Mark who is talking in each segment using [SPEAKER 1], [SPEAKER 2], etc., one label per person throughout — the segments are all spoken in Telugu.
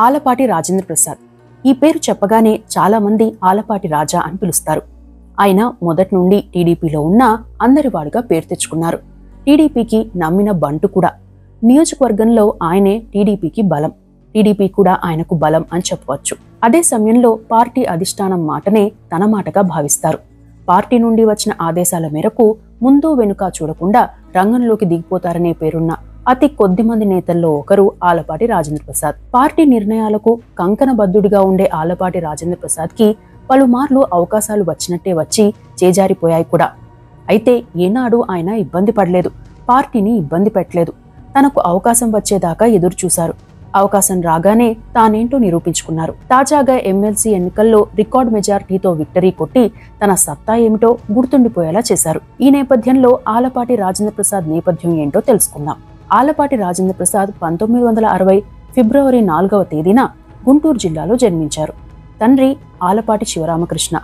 [SPEAKER 1] ఆలపాటి రాజేంద్ర ప్రసాద్. ఈ పేరు చెప్పగానే చాలా మంది ఆలపాటి రాజా అని పిలుస్తారు. ఆయన మొదటి నుండి టీడీపీలో ఉన్న అందరివాడుగా పేరు తెచ్చుకున్నారు. టీడీపీకి నమ్మిన బంటు కూడా. నియోజకవర్గంలో ఆయనే టీడీపీకి బలం, టీడీపీ కూడా ఆయనకు బలం అని చెప్పవచ్చు. అదే సమయంలో పార్టీ అధిష్టానం మాటనే తన మాటగా భావిస్తారు. పార్టీ నుండి వచ్చిన ఆదేశాల మేరకు ముందు వెనుక చూడకుండా రంగంలోకి దిగిపోతారనే పేరున్న అతి కొద్ది మంది నేతల్లో ఒకరు ఆలపాటి రాజేంద్ర ప్రసాద్. పార్టీ నిర్ణయాలకు కంకణబద్ధుడిగా ఉండే ఆలపాటి రాజేంద్ర ప్రసాద్ కి పలుమార్లు అవకాశాలు వచ్చినట్టే వచ్చి చేజారిపోయాయి కూడా. అయితే ఏనాడు ఆయన ఇబ్బంది పడలేదు, పార్టీని ఇబ్బంది పెట్టలేదు. తనకు అవకాశం వచ్చేదాకా ఎదురు చూశారు. అవకాశం రాగానే తానేంటో నిరూపించుకున్నారు. తాజాగా ఎమ్మెల్సీ ఎన్నికల్లో రికార్డ్ మెజారిటీతో విక్టరీ కొట్టి తన సత్తా ఏమిటో గుర్తుండిపోయేలా చేశారు. ఈ నేపథ్యంలో ఆలపాటి రాజేంద్ర ప్రసాద్ నేపథ్యం ఏంటో తెలుసుకుందాం. ఆలపాటి రాజేంద్ర ప్రసాద్ 1960 ఫిబ్రవరి 4వ తేదీన గుంటూరు జిల్లాలో జన్మించారు. తండ్రి ఆలపాటి శివరామకృష్ణ.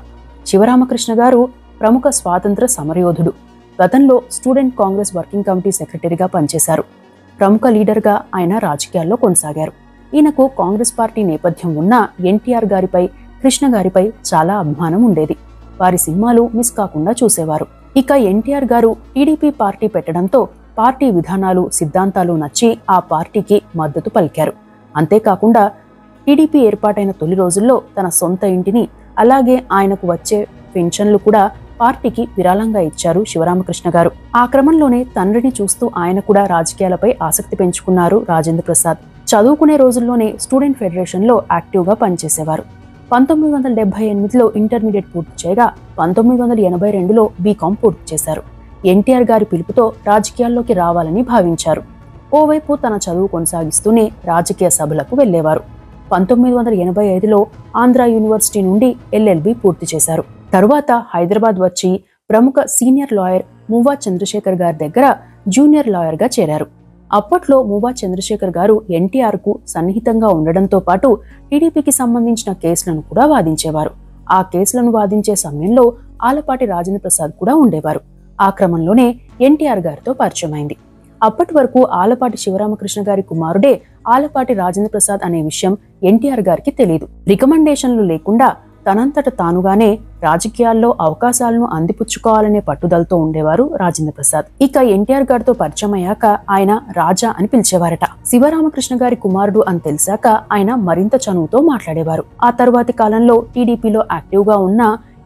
[SPEAKER 1] శివరామకృష్ణ గారు ప్రముఖ స్వాతంత్ర సమరయోధుడు. గతంలో స్టూడెంట్ కాంగ్రెస్ వర్కింగ్ కమిటీ సెక్రటరీగా పనిచేశారు. ప్రముఖ లీడర్గా ఆయన రాజకీయాల్లో కొనసాగారు. ఈయనకు కాంగ్రెస్ పార్టీ నేపథ్యం ఉన్న ఎన్టీఆర్ గారిపై, కృష్ణ గారిపై చాలా అభిమానం ఉండేది. వారి సినిమాలు మిస్ కాకుండా చూసేవారు. ఇక ఎన్టీఆర్ గారు టీడీపీ పార్టీ పెట్టడంతో పార్టీ విధానాలు, సిద్ధాంతాలు నచ్చి ఆ పార్టీకి మద్దతు పలికారు. అంతేకాకుండా టీడీపీ ఏర్పాటైన తొలి రోజుల్లో తన సొంత ఇంటిని, అలాగే ఆయనకు వచ్చే పెన్షన్లు కూడా పార్టీకి విరాళంగా ఇచ్చారు శివరామకృష్ణ గారు. ఆ క్రమంలోనే తండ్రిని చూస్తూ ఆయన కూడా రాజకీయాలపై ఆసక్తి పెంచుకున్నారు రాజేంద్ర ప్రసాద్. చదువుకునే రోజుల్లోనే స్టూడెంట్ ఫెడరేషన్లో యాక్టివ్గా పనిచేసేవారు. 1978లో ఇంటర్మీడియట్ పూర్తి చేయగా 1982లో బీకాం పూర్తి చేశారు. ఎన్టీఆర్ గారి పిలుపుతో రాజకీయాల్లోకి రావాలని భావించారు. ఓవైపు తన చదువు కొనసాగిస్తూనే రాజకీయ సభలకు వెళ్లేవారు. 1985లో ఆంధ్ర యూనివర్సిటీ నుండి ఎల్ఎల్బి పూర్తి చేశారు. తరువాత హైదరాబాద్ వచ్చి ప్రముఖ సీనియర్ లాయర్ మువ్వా చంద్రశేఖర్ గారి దగ్గర జూనియర్ లాయర్గా చేరారు. అప్పట్లో మువ్వా చంద్రశేఖర్ గారు ఎన్టీఆర్కు సన్నిహితంగా ఉండడంతో పాటు టీడీపీకి సంబంధించిన కేసులను కూడా వాదించేవారు. ఆ కేసులను వాదించే సమయంలో ఆలపాటి రాజేంద్ర ప్రసాద్ కూడా ఉండేవారు. ఆ క్రమంలోనే ఎన్టీఆర్ గారితో పరిచయమైంది. అప్పటి వరకు ఆలపాటి శివరామకృష్ణ గారి కుమారుడే ఆలపాటి రాజేంద్ర ప్రసాద్ అనే విషయం ఎన్టీఆర్ గారికి తెలియదు. రికమెండేషన్లు లేకుండా తనంతట తానుగానే రాజకీయాల్లో అవకాశాలను అందిపుచ్చుకోవాలనే పట్టుదలతో ఉండేవారు రాజేంద్ర ప్రసాద్. ఇక ఎన్టీఆర్ గారితో పరిచయం అయ్యాక ఆయన రాజా అని పిలిచేవారట. శివరామకృష్ణ గారి కుమారుడు అని తెలిసాక ఆయన మరింత చనువుతో మాట్లాడేవారు. ఆ తర్వాతి కాలంలో టీడీపీలో యాక్టివ్గా ఉన్న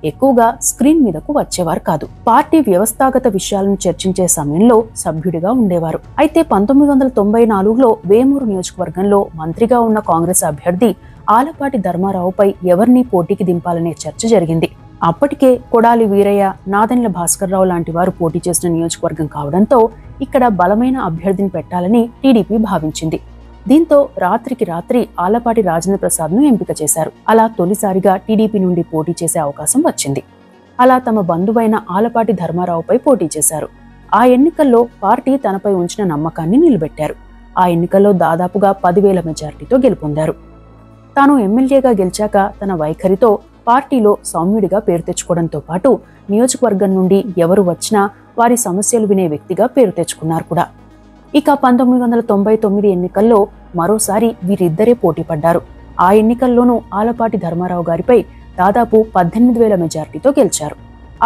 [SPEAKER 1] ఎక్కువగా స్క్రీన్ మీదకు వచ్చేవారు కాదు. పార్టీ వ్యవస్థాగత విషయాలను చర్చించే సమయంలో సభ్యుడిగా ఉండేవారు. అయితే 1994లో వేమూరు నియోజకవర్గంలో మంత్రిగా ఉన్న కాంగ్రెస్ అభ్యర్థి ఆలపాటి ధర్మారావుపై ఎవరిని పోటీకి దింపాలనే చర్చ జరిగింది. అప్పటికే కొడాలి వీరయ్య, నాదెండ్ల భాస్కర్రావు లాంటి వారు పోటీ చేసిన నియోజకవర్గం కావడంతో ఇక్కడ బలమైన అభ్యర్థిని పెట్టాలని టీడీపీ భావించింది. దీంతో రాత్రికి రాత్రి ఆలపాటి రాజేంద్ర ప్రసాద్ ను ఎంపిక చేశారు. అలా తొలిసారిగా టీడీపీ నుండి పోటీ చేసే అవకాశం వచ్చింది. అలా తమ బంధువైన ఆలపాటి ధర్మారావుపై పోటీ చేశారు. ఆ ఎన్నికల్లో పార్టీ తనపై ఉంచిన నమ్మకాన్ని నిలబెట్టారు. ఆ ఎన్నికల్లో దాదాపుగా 10,000 మెజారిటీతో గెలుపొందారు. తాను ఎమ్మెల్యేగా గెలిచాక తన వైఖరితో పార్టీలో సౌమ్యుడిగా పేరు తెచ్చుకోవడంతో పాటు నియోజకవర్గం నుండి ఎవరు వచ్చినా వారి సమస్యలు వినే వ్యక్తిగా పేరు తెచ్చుకున్నారు కూడా. ఇక 1999 ఎన్నికల్లో మరోసారి వీరిద్దరే పోటీ పడ్డారు. ఆ ఎన్నికల్లోనూ ఆలపాటి ధర్మారావు గారిపై దాదాపు 18,000 మెజారిటీతో గెలిచారు.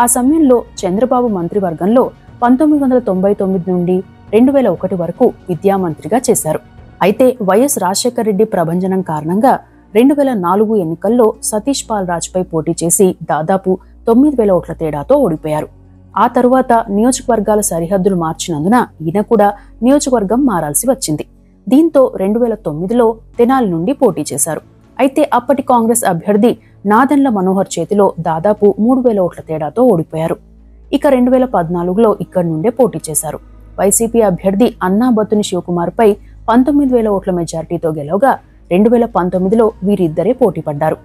[SPEAKER 1] ఆ సమయంలో చంద్రబాబు మంత్రివర్గంలో 1999 నుండి 2001 వరకు విద్యామంత్రిగా చేశారు. అయితే వైఎస్ రాజశేఖర రెడ్డి ప్రభంజనం కారణంగా 2004 ఎన్నికల్లో సతీష్ పాల్ రాజ్పై పోటీ చేసి దాదాపు 9,000 ఓట్ల తేడాతో ఓడిపోయారు. ఆ తరువాత నియోజకవర్గాల సరిహద్దులు మార్చినందున ఈయన కూడా నియోజకవర్గం మారాల్సి వచ్చింది. దీంతో 2009లో తెనాలి నుండి పోటీ చేశారు. అయితే అప్పటి కాంగ్రెస్ అభ్యర్థి నాదెండ్ల మనోహర్ చేతిలో దాదాపు 3,000 ఓట్ల తేడాతో ఓడిపోయారు. ఇక 2014లో ఇక్కడి నుండే పోటీ చేశారు. వైసీపీ అభ్యర్థి అన్నా బత్తుని శివకుమార్పై 19,000 ఓట్ల మెజారిటీతో గెలవగా 2019లో వీరిద్దరే పోటీ పడ్డారు.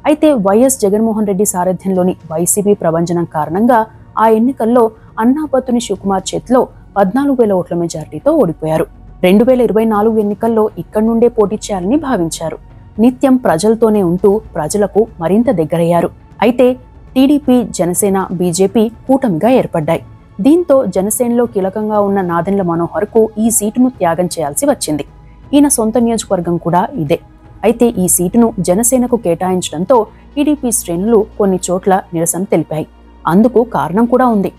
[SPEAKER 1] అయితే వైఎస్ జగన్మోహన్ రెడ్డి సారథ్యంలోని వైసీపీ ప్రభంజనం కారణంగా ఆ ఎన్నికల్లో అన్నా బత్తుని శివకుమార్ చేతిలో 14,000 ఓట్ల మెజారిటీతో ఓడిపోయారు. 2024 ఎన్నికల్లో ఇక్కడి నుండే పోటీ చేయాలని భావించారు. నిత్యం ప్రజలతోనే ఉంటూ ప్రజలకు మరింత దగ్గరయ్యారు. అయితే టీడీపీ, జనసేన, బీజేపీ కూటమిగా ఏర్పడ్డాయి. దీంతో జనసేనలో కీలకంగా ఉన్న నాదెండ్ల మనోహర్కు ఈ సీటును త్యాగం చేయాల్సి వచ్చింది. ఈయన సొంత నియోజకవర్గం కూడా ఇదే. అయితే ఈ సీటును జనసేనకు కేటాయించడంతో టీడీపీ శ్రేణులు కొన్ని చోట్ల నిరసన తెలిపాయి. అందుకు కారణం కూడా ఉంది.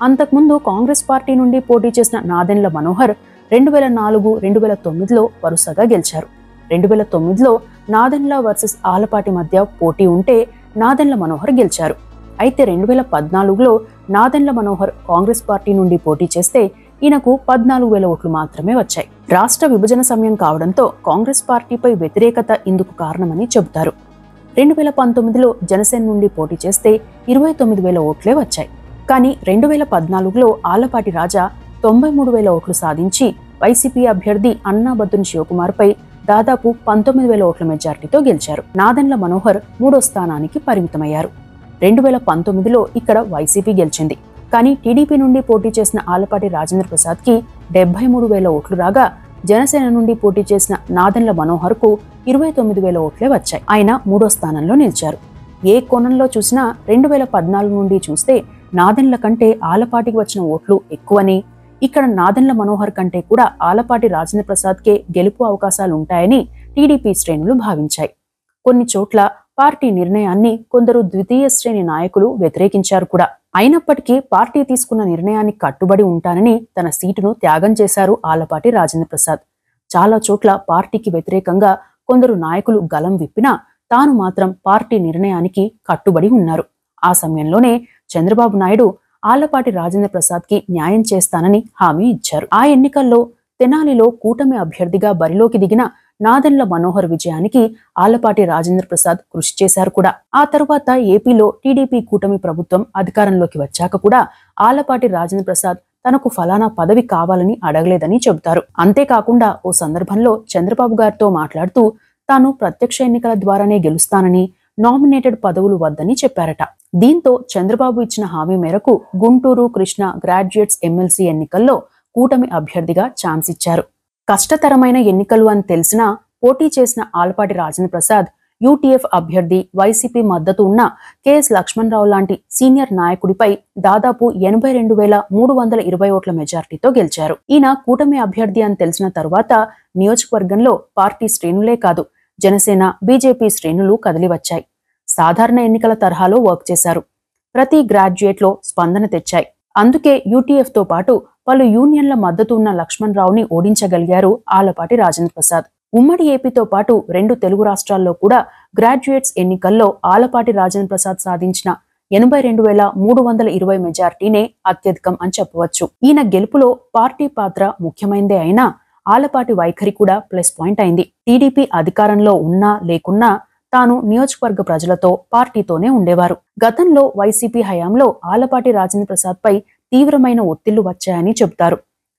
[SPEAKER 1] అంతకుముందు కాంగ్రెస్ పార్టీ నుండి పోటీ చేసిన నాదెండ్ల మనోహర్ 2004, 2009లో వరుసగా గెలిచారు. 2009లో నాదెండ్ల వర్సెస్ ఆలపాటి మధ్య పోటీ ఉంటే నాదెండ్ల మనోహర్ గెలిచారు. అయితే 2014లో నాదెండ్ల మనోహర్ కాంగ్రెస్ పార్టీ నుండి పోటీ చేస్తే ఈయనకు 14,000 ఓట్లు మాత్రమే వచ్చాయి. రాష్ట్ర విభజన సమయం కావడంతో కాంగ్రెస్ పార్టీపై వ్యతిరేకత ఇందుకు కారణమని చెబుతారు. 2019లో జనసేన నుండి పోటీ చేస్తే 29,000 ఓట్లే వచ్చాయి. కానీ 2014లో ఆలపాటి రాజా 93,000 ఓట్లు సాధించి వైసీపీ అభ్యర్థి అన్నాబత్తుని శివకుమార్పై దాదాపు 19,000 ఓట్ల మెజార్టీతో గెలిచారు. నాదెండ్ల మనోహర్ 3వ స్థానానికి పరిమితమయ్యారు. 2019లో ఇక్కడ వైసీపీ గెలిచింది. కానీ టీడీపీ నుండి పోటీ చేసిన ఆలపాటి రాజేంద్ర ప్రసాద్ కి 73,000 ఓట్లు రాగా జనసేన నుండి పోటీ చేసిన నాదెండ్ల మనోహర్ కు 29,000 ఓట్లే వచ్చాయి. ఆయన 3వ స్థానంలో నిలిచారు. ఏ కోణంలో చూసినా 2014 నుండి చూస్తే నాదెండ్ల కంటే ఆలపాటికి వచ్చిన ఓట్లు ఎక్కువని, ఇక్కడ నాదెండ్ల మనోహర్ కంటే కూడా ఆలపాటి రాజేంద్ర ప్రసాద్ కే గెలుపు అవకాశాలుంటాయని టీడీపీ శ్రేణులు భావించాయి. కొన్ని చోట్ల పార్టీ నిర్ణయాన్ని కొందరు ద్వితీయ శ్రేణి నాయకులు వ్యతిరేకించారు కూడా. అయినప్పటికీ పార్టీ తీసుకున్న నిర్ణయానికి కట్టుబడి ఉంటానని తన సీటును త్యాగం చేశారు ఆలపాటి రాజేంద్ర ప్రసాద్. చాలా చోట్ల పార్టీకి వ్యతిరేకంగా కొందరు నాయకులు గలం విప్పినా తాను మాత్రం పార్టీ నిర్ణయానికి కట్టుబడి ఉన్నారు. ఆ సమయంలోనే చంద్రబాబు నాయుడు ఆలపాటి రాజేంద్ర ప్రసాద్ కి న్యాయం చేస్తానని హామీ ఇచ్చారు. ఆ ఎన్నికల్లో తెనాలిలో కూటమి అభ్యర్థిగా బరిలోకి దిగిన నాదెండ్ల మనోహర్ విజయానికి ఆలపాటి రాజేంద్ర ప్రసాద్ కృషి చేశారు కూడా. ఆ తరువాత ఏపీలో టీడీపీ కూటమి ప్రభుత్వం అధికారంలోకి వచ్చాక కూడా ఆలపాటి రాజేంద్ర ప్రసాద్ తనకు ఫలానా పదవి కావాలని అడగలేదని చెబుతారు. అంతేకాకుండా ఓ సందర్భంలో చంద్రబాబు గారితో మాట్లాడుతూ తాను ప్రత్యక్ష ఎన్నికల ద్వారానే గెలుస్తానని, నామినేటెడ్ పదవులు వద్దని చెప్పారట. దీంతో చంద్రబాబు ఇచ్చిన హామీ మేరకు గుంటూరు, కృష్ణా గ్రాడ్యుయేట్స్ ఎమ్మెల్సీ ఎన్నికల్లో కూటమి అభ్యర్థిగా ఛాన్స్ ఇచ్చారు. కష్టతరమైన ఎన్నికలు అని తెలిసినా పోటీ చేసిన ఆలపాటి రాజేంద్ర ప్రసాద్ యూటీఎఫ్ అభ్యర్థి, వైసీపీ మద్దతు ఉన్న కెఎస్ లక్ష్మణరావు లాంటి సీనియర్ నాయకుడిపై దాదాపు 82,320 ఓట్ల మెజార్టీతో గెలిచారు. ఈయన కూటమి అభ్యర్థి అని తెలిసిన తరువాత నియోజకవర్గంలో పార్టీ శ్రేణులే కాదు, జనసేన, బీజేపీ శ్రేణులు కదిలివచ్చాయి. సాధారణ ఎన్నికల తరహాలో వర్క్ చేశారు. ప్రతి గ్రాడ్యుయేట్లో స్పందన తెచ్చాయి. అందుకే యూటీఎఫ్ తో పాటు పలు యూనియన్ల మద్దతు ఉన్న లక్ష్మణరావుని ఓడించగలిగారు ఆలపాటి రాజేంద్ర ప్రసాద్. ఉమ్మడి ఏపీతో పాటు 2 తెలుగు రాష్ట్రాల్లో కూడా గ్రాడ్యుయేట్స్ ఎన్నికల్లో ఆలపాటి రాజేంద్ర ప్రసాద్ సాధించిన 82,320 మెజార్టీనే అత్యధికం అని చెప్పవచ్చు. ఈయన గెలుపులో పార్టీ పాత్ర ముఖ్యమైనదే అయినా ఆలపాటి వైఖరి కూడా ప్లస్ పాయింట్ అయింది. టీడీపీ అధికారంలో ఉన్నా లేకున్నా తాను నియోజకవర్గ ప్రజలతో, పార్టీతోనే ఉండేవారు. గతంలో వైసీపీ హయాంలో ఆలపాటి రాజేంద్ర ప్రసాద్ పై తీవ్రమైన ఒత్తిళ్లు వచ్చాయని చెబుతారు.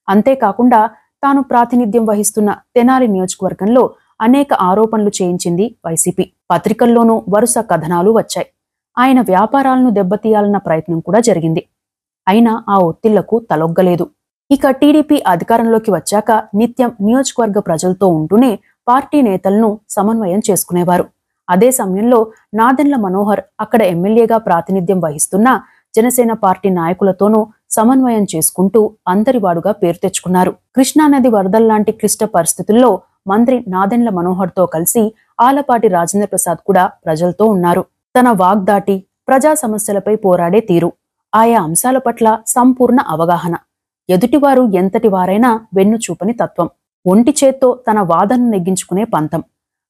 [SPEAKER 1] అంతేకాకుండా తాను ప్రాతినిధ్యం వహిస్తున్న తెనాలి నియోజకవర్గంలో అనేక ఆరోపణలు చేయించింది వైసీపీ. పత్రికల్లోనూ వరుస కథనాలు వచ్చాయి. ఆయన వ్యాపారాలను దెబ్బతీయాలన్న ప్రయత్నం కూడా జరిగింది. అయినా ఆ ఒత్తిళ్లకు తలొగ్గలేదు. ఇక టీడీపీ అధికారంలోకి వచ్చాక నిత్యం నియోజకవర్గ ప్రజలతో ఉంటూనే పార్టీ నేతలను సమన్వయం చేసుకునేవారు. అదే సమయంలో నాదెండ్ల మనోహర్ అక్కడ ఎమ్మెల్యేగా ప్రాతినిధ్యం వహిస్తున్న జనసేన పార్టీ నాయకులతోనూ సమన్వయం చేసుకుంటూ అందరివాడుగా పేరు తెచ్చుకున్నారు. కృష్ణానది వరదల్లాంటి క్లిష్ట పరిస్థితుల్లో మంత్రి నాదెండ్ల మనోహర్తో కలిసి ఆలపాటి రాజేంద్ర ప్రసాద్ కూడా ప్రజలతో ఉన్నారు. తన వాగ్దాటి, ప్రజా సమస్యలపై పోరాడే తీరు, ఆయా అంశాల పట్ల సంపూర్ణ అవగాహన, ఎదుటివారు ఎంతటి వారైనా వెన్నుచూపని తత్వం, ఒంటి చేత్తో తన వాదనను నెగ్గించుకునే పంతం,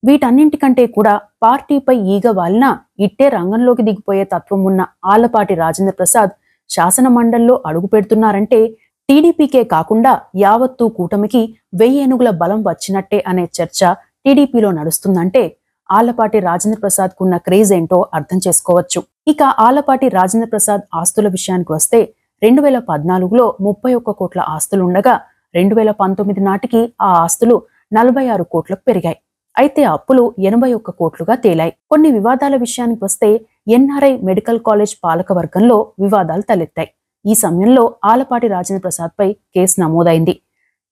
[SPEAKER 1] వీటన్నింటికంటే కూడా పార్టీపై ఈగ వాలినా ఇట్టే రంగంలోకి దిగిపోయే తత్వం ఉన్న ఆలపాటి రాజేంద్ర ప్రసాద్ శాసన మండలిలో అడుగు పెడుతున్నారంటే టీడీపీకే కాకుండా యావత్తూ కూటమికి 1000 ఏనుగుల బలం వచ్చినట్టే అనే చర్చ టీడీపీలో నడుస్తుందంటే ఆలపాటి రాజేంద్ర ప్రసాద్ కున్న క్రేజ్ ఏంటో అర్థం చేసుకోవచ్చు. ఇక ఆలపాటి రాజేంద్ర ప్రసాద్ ఆస్తుల విషయానికి వస్తే 2014లో 31 కోట్ల ఆస్తులుండగా 2019 నాటికి ఆ ఆస్తులు 46 కోట్లకు పెరిగాయి. అయితే అప్పులు 81 కోట్లుగా తేలాయి. కొన్ని వివాదాల విషయానికి వస్తే ఎన్ఆర్ఐ మెడికల్ కాలేజ్ పాలక వర్గంలో వివాదాలు తలెత్తాయి. ఈ సమయంలో ఆలపాటి రాజేంద్ర ప్రసాద్ పై కేసు నమోదైంది.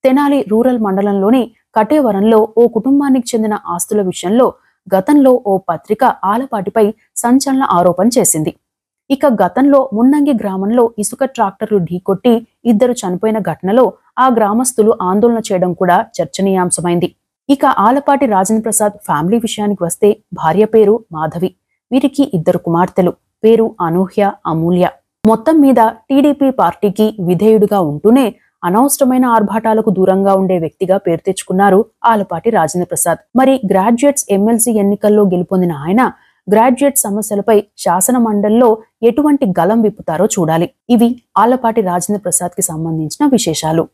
[SPEAKER 1] తెనాలి రూరల్ మండలంలోని కటేవరంలో ఓ కుటుంబానికి చెందిన ఆస్తుల విషయంలో గతంలో ఓ పత్రిక ఆలపాటిపై సంచలన ఆరోపణ చేసింది. ఇక గతంలో మున్నంగి గ్రామంలో ఇసుక ట్రాక్టర్లు ఢీకొట్టి 2 చనిపోయిన ఘటనలో ఆ గ్రామస్తులు ఆందోళన చేయడం కూడా చర్చనీయాంశమైంది. ఇక ఆలపాటి రాజేంద్ర ప్రసాద్ ఫ్యామిలీ విషయానికి వస్తే భార్య పేరు మాధవి. వీరికి 2 కుమార్తెలు. పేరు అనూహ్య, అమూల్య. మొత్తం మీద టీడీపీ పార్టీకి విధేయుడుగా ఉంటూనే అనవసరమైన ఆర్భాటాలకు దూరంగా ఉండే వ్యక్తిగా పేరు తెచ్చుకున్నారు ఆలపాటి రాజేంద్ర ప్రసాద్. మరి గ్రాడ్యుయేట్స్ ఎమ్మెల్సీ ఎన్నికల్లో గెలుపొందిన ఆయన గ్రాడ్యుయేట్ సమస్యలపై శాసన మండలిలో ఎటువంటి గలం విప్పుతారో చూడాలి. ఇవి ఆలపాటి రాజేంద్ర ప్రసాద్ కి సంబంధించిన విశేషాలు.